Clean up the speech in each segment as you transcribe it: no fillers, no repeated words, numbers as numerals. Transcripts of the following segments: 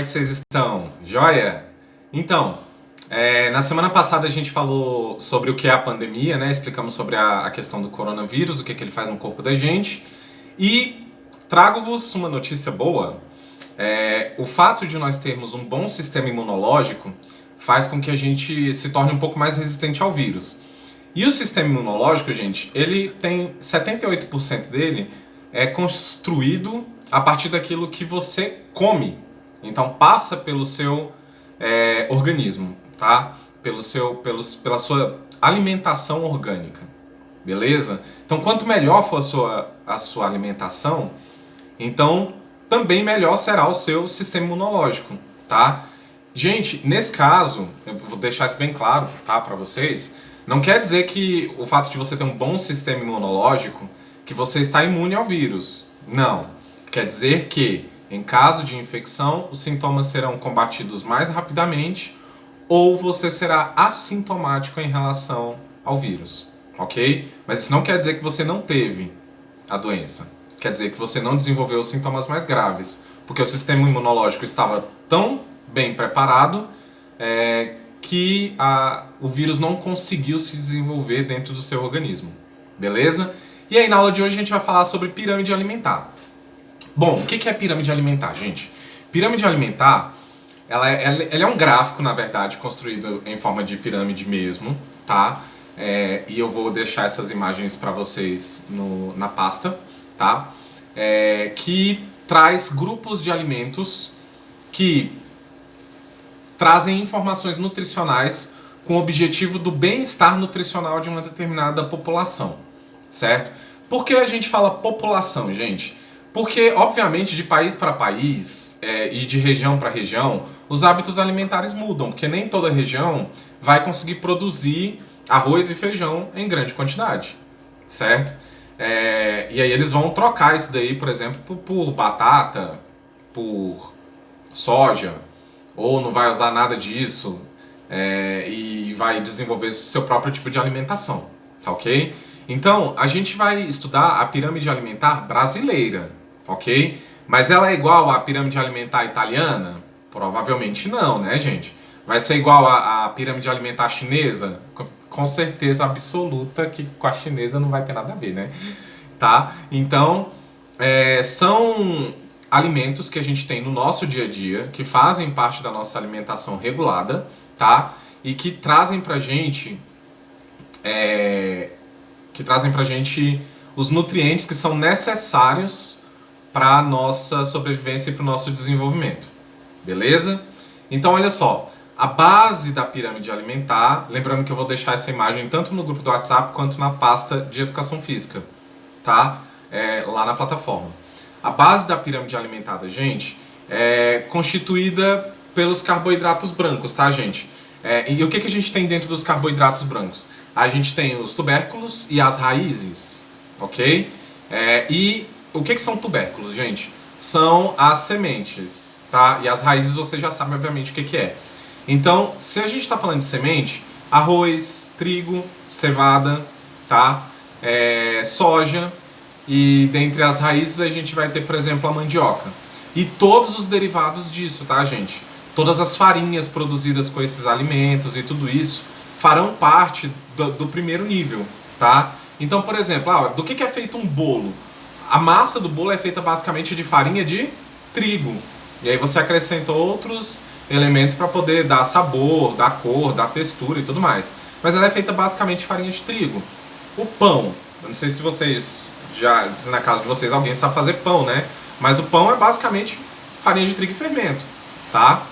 que vocês estão? Joia? Então, na semana passada a gente falou sobre o que é a pandemia, né? Explicamos sobre a questão do coronavírus, o que ele faz no corpo da gente. E trago-vos uma notícia boa. O fato de nós termos um bom sistema imunológico faz com que a gente se torne um pouco mais resistente ao vírus. E o sistema imunológico, gente, ele tem 78% dele construído a partir daquilo que você come. Então passa pelo seu organismo, tá? Pela sua alimentação orgânica, beleza? Então quanto melhor for a sua alimentação, então também melhor será o seu sistema imunológico, tá? Gente, nesse caso, eu vou deixar isso bem claro, tá, para vocês. Não quer dizer que o fato de você ter um bom sistema imunológico, que você está imune ao vírus. Não. Quer dizer que, em caso de infecção, os sintomas serão combatidos mais rapidamente ou você será assintomático em relação ao vírus, ok? Mas isso não quer dizer que você não teve a doença. Quer dizer que você não desenvolveu os sintomas mais graves, porque o sistema imunológico estava tão bem preparado que o vírus não conseguiu se desenvolver dentro do seu organismo, beleza? E aí na aula de hoje a gente vai falar sobre pirâmide alimentar. Bom, o que é pirâmide alimentar, gente? Pirâmide alimentar, ela é um gráfico, na verdade, construído em forma de pirâmide mesmo, tá? E eu vou deixar essas imagens para vocês na pasta, tá? Que traz grupos de alimentos que trazem informações nutricionais com o objetivo do bem-estar nutricional de uma determinada população, certo? Por que a gente fala população, gente? Porque, obviamente, de país para país e de região para região, os hábitos alimentares mudam, porque nem toda região vai conseguir produzir arroz e feijão em grande quantidade, certo? E aí eles vão trocar isso daí, por exemplo, por batata, por soja, ou não vai usar nada disso e vai desenvolver seu próprio tipo de alimentação, tá ok? Então, a gente vai estudar a pirâmide alimentar brasileira, ok? Mas ela é igual à pirâmide alimentar italiana? Provavelmente não, né, gente? Vai ser igual à pirâmide alimentar chinesa? Com certeza absoluta que com a chinesa não vai ter nada a ver, né? Tá? Então, são alimentos que a gente tem no nosso dia a dia, que fazem parte da nossa alimentação regulada, tá? E que trazem pra gente os nutrientes que são necessários para a nossa sobrevivência e para o nosso desenvolvimento, beleza? Então olha só, a base da pirâmide alimentar, lembrando que eu vou deixar essa imagem tanto no grupo do WhatsApp quanto na pasta de educação física, tá? Lá na plataforma. A base da pirâmide alimentar da gente é constituída pelos carboidratos brancos, tá, gente? E o que a gente tem dentro dos carboidratos brancos? A gente tem os tubérculos e as raízes, ok? E o que são tubérculos, gente? São as sementes, tá? E as raízes você já sabe, obviamente, o que é. Então, se a gente está falando de semente, arroz, trigo, cevada, tá? Soja, e dentre as raízes a gente vai ter, por exemplo, a mandioca. E todos os derivados disso, tá, gente? Todas as farinhas produzidas com esses alimentos e tudo isso farão parte do primeiro nível, tá? Então, por exemplo, do que é feito um bolo? A massa do bolo é feita basicamente de farinha de trigo. E aí você acrescenta outros elementos para poder dar sabor, dar cor, dar textura e tudo mais. Mas ela é feita basicamente de farinha de trigo. O pão, eu não sei se vocês se na casa de vocês alguém sabe fazer pão, né? Mas o pão é basicamente farinha de trigo e fermento, tá?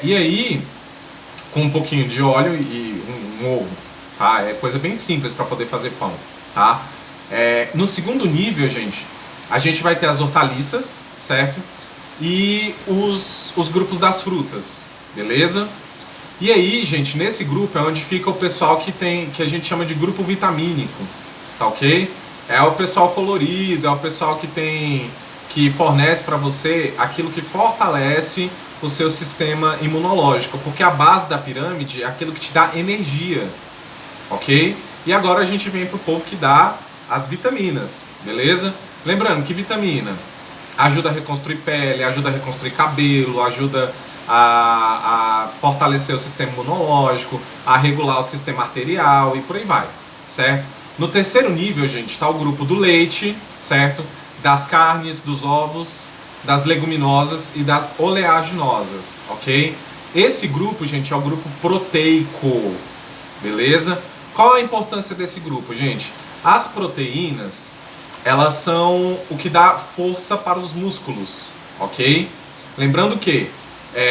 E aí, com um pouquinho de óleo e um ovo, tá? É coisa bem simples para poder fazer pão, tá? No segundo nível, gente, a gente vai ter as hortaliças, certo? E os grupos das frutas, beleza? E aí, gente, nesse grupo é onde fica o pessoal que a gente chama de grupo vitamínico, tá ok? É o pessoal colorido, é o pessoal que fornece para você aquilo que fortalece o seu sistema imunológico, porque a base da pirâmide é aquilo que te dá energia, ok? E agora a gente vem pro povo que dá as vitaminas, beleza? Lembrando que vitamina ajuda a reconstruir pele, ajuda a reconstruir cabelo, ajuda a fortalecer o sistema imunológico, a regular o sistema arterial e por aí vai, certo? No terceiro nível, gente, está o grupo do leite, certo? Das carnes, dos ovos, das leguminosas e das oleaginosas, ok? Esse grupo, gente, é o grupo proteico, beleza? Qual a importância desse grupo, gente? As proteínas, elas são o que dá força para os músculos, ok? Lembrando que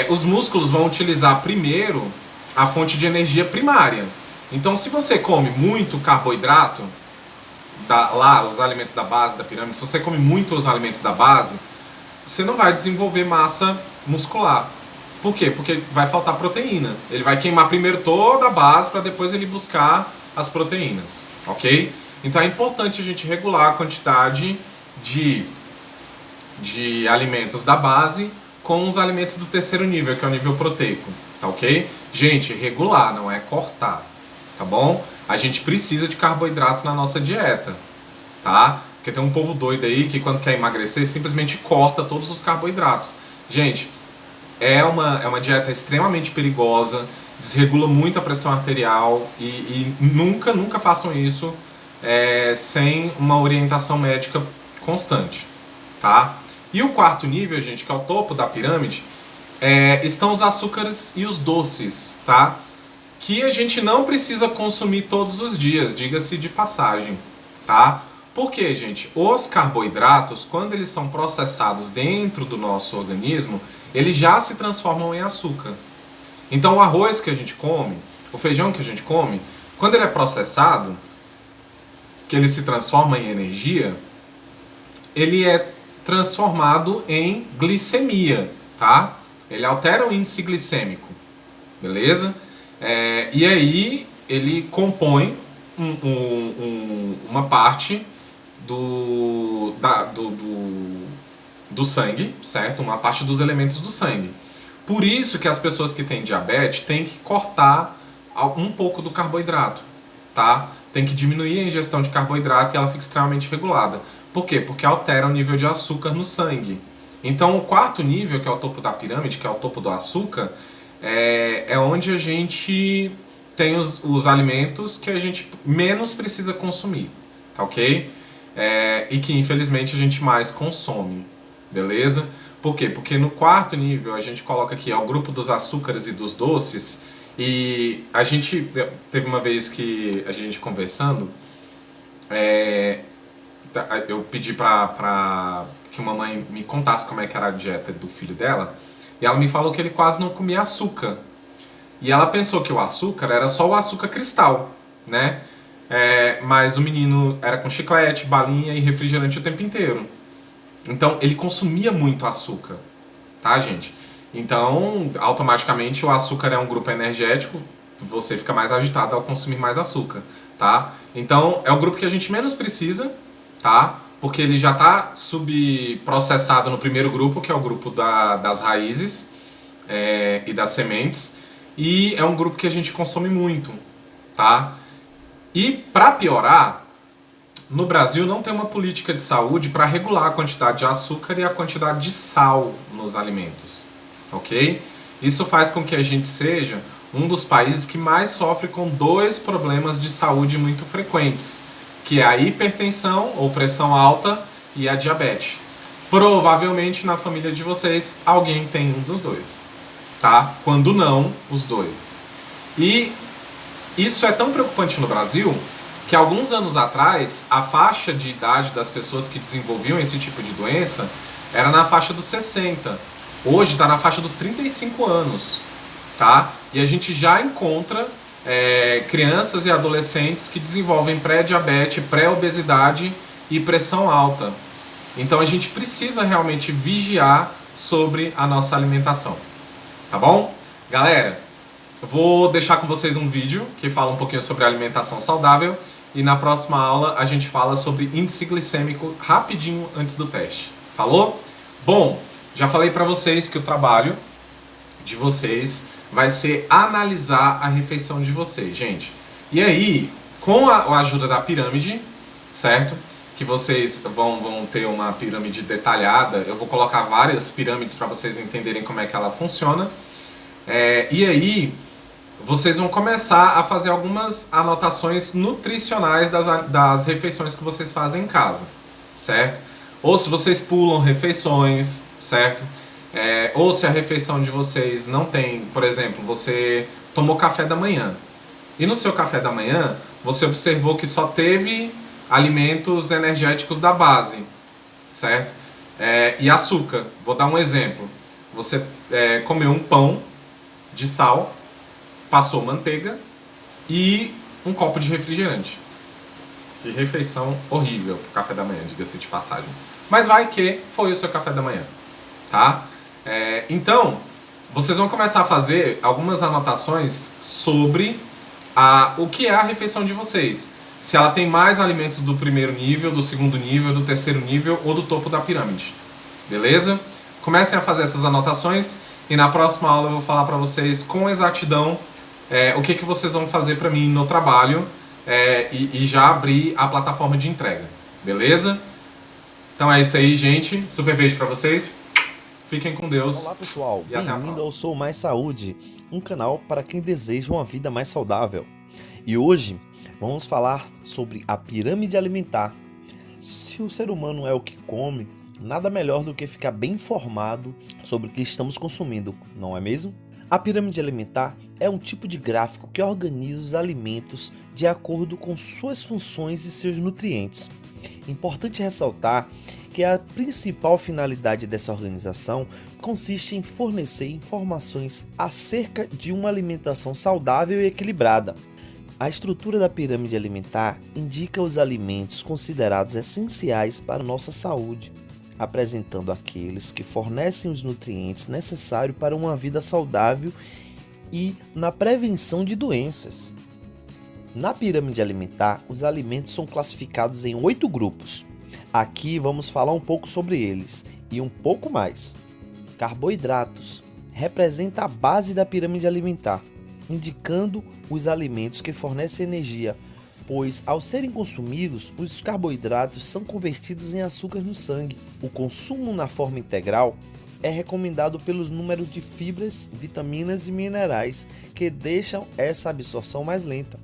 os músculos vão utilizar primeiro a fonte de energia primária. Então, se você come muito carboidrato, lá os alimentos da base da pirâmide, se você come muito os alimentos da base, você não vai desenvolver massa muscular. Por quê? Porque vai faltar proteína. Ele vai queimar primeiro toda a base para depois ele buscar as proteínas, ok? Então é importante a gente regular a quantidade de alimentos da base com os alimentos do terceiro nível, que é o nível proteico, tá ok? Gente, regular, não é cortar, tá bom? A gente precisa de carboidrato na nossa dieta, tá? Porque tem um povo doido aí que quando quer emagrecer simplesmente corta todos os carboidratos. Gente, é uma dieta extremamente perigosa, desregula muito a pressão arterial e nunca façam isso sem uma orientação médica constante, tá? E o quarto nível, gente, que é o topo da pirâmide, estão os açúcares e os doces, tá? Que a gente não precisa consumir todos os dias, diga-se de passagem, tá? Por quê, gente? Os carboidratos, quando eles são processados dentro do nosso organismo, eles já se transformam em açúcar. Então o arroz que a gente come, o feijão que a gente come, quando ele é processado, que ele se transforma em energia, ele é transformado em glicemia, tá? Ele altera o índice glicêmico, beleza? E aí ele compõe uma parte do sangue, certo? Uma parte dos elementos do sangue. Por isso que as pessoas que têm diabetes têm que cortar um pouco do carboidrato, tá? Tem que diminuir a ingestão de carboidrato e ela fica extremamente regulada. Por quê? Porque altera o nível de açúcar no sangue. Então o quarto nível, que é o topo da pirâmide, que é o topo do açúcar, é onde a gente tem os alimentos que a gente menos precisa consumir, tá ok? E que infelizmente a gente mais consome, beleza? Por quê? Porque no quarto nível a gente coloca aqui o grupo dos açúcares e dos doces, e a gente teve uma vez que a gente conversando, eu pedi pra que uma mãe me contasse como é que era a dieta do filho dela, e ela me falou que ele quase não comia açúcar. E ela pensou que o açúcar era só o açúcar cristal, né? Mas o menino era com chiclete, balinha e refrigerante o tempo inteiro. Então ele consumia muito açúcar, tá, gente? Então, automaticamente o açúcar é um grupo energético, você fica mais agitado ao consumir mais açúcar, tá? Então é o grupo que a gente menos precisa, tá? Porque ele já está subprocessado no primeiro grupo, que é o grupo das raízes e das sementes, e é um grupo que a gente consome muito, tá? E para piorar, no Brasil não tem uma política de saúde para regular a quantidade de açúcar e a quantidade de sal nos alimentos, ok? Isso faz com que a gente seja um dos países que mais sofre com dois problemas de saúde muito frequentes, que é a hipertensão ou pressão alta e a diabetes. Provavelmente na família de vocês alguém tem um dos dois, tá? Quando não, os dois. E isso é tão preocupante no Brasil que alguns anos atrás a faixa de idade das pessoas que desenvolviam esse tipo de doença era na faixa dos 60. Hoje está na faixa dos 35 anos, tá? E a gente já encontra crianças e adolescentes que desenvolvem pré-diabetes, pré-obesidade e pressão alta. Então a gente precisa realmente vigiar sobre a nossa alimentação, tá bom? Galera, eu vou deixar com vocês um vídeo que fala um pouquinho sobre alimentação saudável e na próxima aula a gente fala sobre índice glicêmico rapidinho antes do teste. Falou? Bom, já falei para vocês que o trabalho de vocês vai ser analisar a refeição de vocês, gente. E aí, com a ajuda da pirâmide, certo? que vocês vão ter uma pirâmide detalhada. Eu vou colocar várias pirâmides para vocês entenderem como é que ela funciona. E aí, vocês vão começar a fazer algumas anotações nutricionais das refeições que vocês fazem em casa, certo? Ou se vocês pulam refeições, certo? Ou se a refeição de vocês não tem, por exemplo, você tomou café da manhã. E no seu café da manhã, você observou que só teve alimentos energéticos da base, certo? E açúcar. Vou dar um exemplo. Você comeu um pão de sal, passou manteiga e um copo de refrigerante. Que refeição horrível pro café da manhã, diga-se de passagem. Mas vai que foi o seu café da manhã, tá? Então, vocês vão começar a fazer algumas anotações sobre o que é a refeição de vocês. Se ela tem mais alimentos do primeiro nível, do segundo nível, do terceiro nível ou do topo da pirâmide. Beleza? Comecem a fazer essas anotações e na próxima aula eu vou falar para vocês com exatidão o que vocês vão fazer para mim no trabalho e já abrir a plataforma de entrega. Beleza? Então é isso aí, gente. Super beijo para vocês. Fiquem com Deus. Olá pessoal, bem-vindo ao Sou Mais Saúde, um canal para quem deseja uma vida mais saudável. E hoje vamos falar sobre a pirâmide alimentar. Se o ser humano é o que come, nada melhor do que ficar bem informado sobre o que estamos consumindo, não é mesmo? A pirâmide alimentar é um tipo de gráfico que organiza os alimentos de acordo com suas funções e seus nutrientes. Importante ressaltar que a principal finalidade dessa organização consiste em fornecer informações acerca de uma alimentação saudável e equilibrada. A estrutura da pirâmide alimentar indica os alimentos considerados essenciais para nossa saúde, apresentando aqueles que fornecem os nutrientes necessários para uma vida saudável e na prevenção de doenças. Na pirâmide alimentar, os alimentos são classificados em 8 grupos. Aqui vamos falar um pouco sobre eles e um pouco mais. Carboidratos representa a base da pirâmide alimentar, indicando os alimentos que fornecem energia, pois ao serem consumidos, os carboidratos são convertidos em açúcar no sangue. O consumo na forma integral é recomendado pelos números de fibras, vitaminas e minerais que deixam essa absorção mais lenta.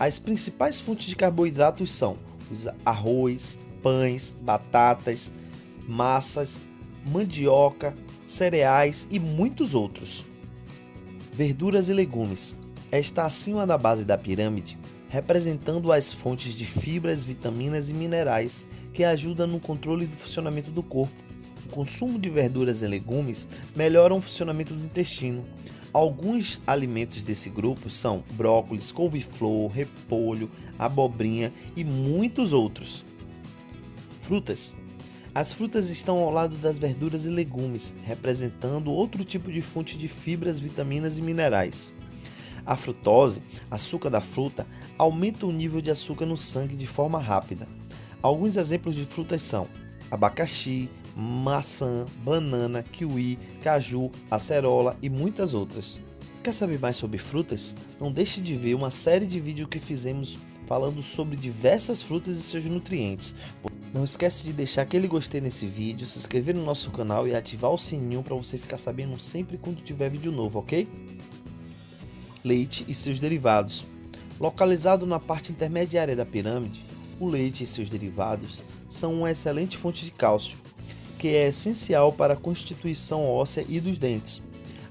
As principais fontes de carboidratos são os arroz, pães, batatas, massas, mandioca, cereais e muitos outros. Verduras e legumes está acima da base da pirâmide, representando as fontes de fibras, vitaminas e minerais que ajudam no controle do funcionamento do corpo. O consumo de verduras e legumes melhora o funcionamento do intestino. Alguns alimentos desse grupo são brócolis, couve-flor, repolho, abobrinha e muitos outros. Frutas. As frutas estão ao lado das verduras e legumes, representando outro tipo de fonte de fibras, vitaminas e minerais. A frutose, açúcar da fruta, aumenta o nível de açúcar no sangue de forma rápida. Alguns exemplos de frutas são abacaxi, maçã, banana, kiwi, caju, acerola e muitas outras. Quer saber mais sobre frutas? Não deixe de ver uma série de vídeos que fizemos falando sobre diversas frutas e seus nutrientes. Não esquece de deixar aquele gostei nesse vídeo, se inscrever no nosso canal e ativar o sininho para você ficar sabendo sempre quando tiver vídeo novo, ok? Leite e seus derivados. Localizado na parte intermediária da pirâmide, o leite e seus derivados são uma excelente fonte de cálcio, que é essencial para a constituição óssea e dos dentes.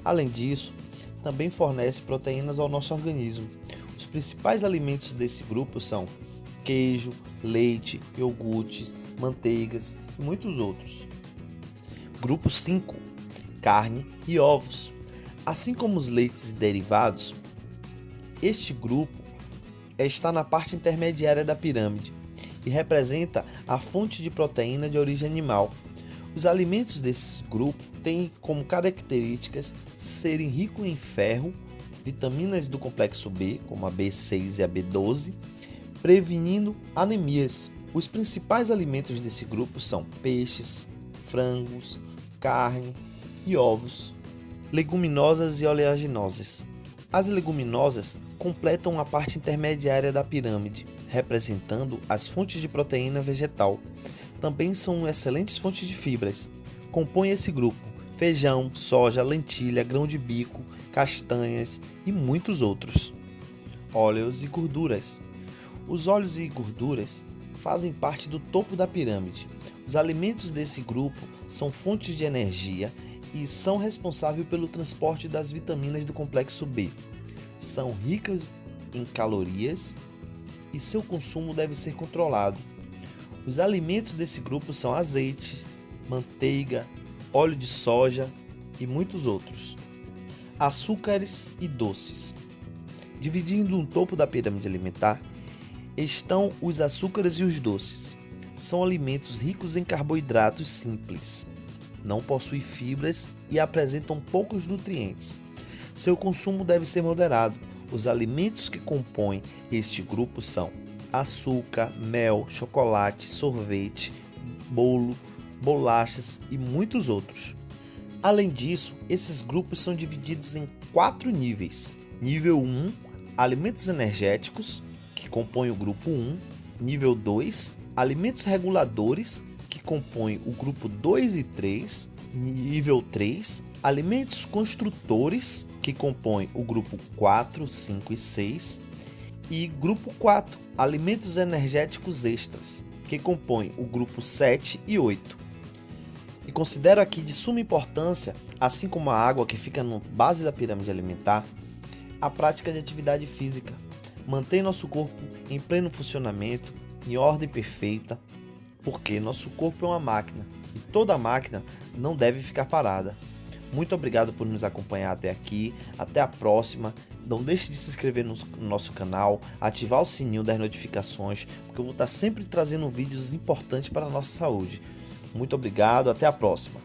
Além disso, também fornece proteínas ao nosso organismo. Os principais alimentos desse grupo são queijo, leite, iogurtes, manteigas e muitos outros. Grupo 5. Carne e ovos. Assim como os leites e derivados, este grupo está na parte intermediária da pirâmide e representa a fonte de proteína de origem animal. Os alimentos desse grupo têm como características serem ricos em ferro, vitaminas do complexo B, como a B6 e a B12, prevenindo anemias. Os principais alimentos desse grupo são peixes, frangos, carne e ovos. Leguminosas e oleaginosas. As leguminosas completam a parte intermediária da pirâmide representando as fontes de proteína vegetal. Também são excelentes fontes de fibras. Compõe esse grupo feijão, soja, lentilha, grão de bico, castanhas e muitos outros. Óleos e gorduras. Os óleos e gorduras fazem parte do topo da pirâmide. Os alimentos desse grupo são fontes de energia e são responsáveis pelo transporte das vitaminas do complexo B. São ricas em calorias e seu consumo deve ser controlado. Os alimentos desse grupo são azeite, manteiga, óleo de soja e muitos outros. Açúcares e doces. Dividindo um topo da pirâmide alimentar, estão os açúcares e os doces. São alimentos ricos em carboidratos simples. Não possuem fibras e apresentam poucos nutrientes. Seu consumo deve ser moderado. Os alimentos que compõem este grupo são açúcar, mel, chocolate, sorvete, bolo, bolachas e muitos outros. Além disso, esses grupos são divididos em 4 níveis. Nível 1, alimentos energéticos, que compõem o grupo 1. Nível 2, alimentos reguladores, que compõem o grupo 2 e 3. Nível 3, alimentos construtores, que compõem o grupo 4, 5 e 6. E grupo 4, alimentos energéticos extras, que compõem o grupo 7 e 8. E considero aqui de suma importância, assim como a água que fica na base da pirâmide alimentar, a prática de atividade física. Mantém nosso corpo em pleno funcionamento, em ordem perfeita, porque nosso corpo é uma máquina e toda máquina não deve ficar parada. Muito obrigado por nos acompanhar até aqui, até a próxima. Não deixe de se inscrever no nosso canal, ativar o sininho das notificações, porque eu vou estar sempre trazendo vídeos importantes para a nossa saúde. Muito obrigado, até a próxima.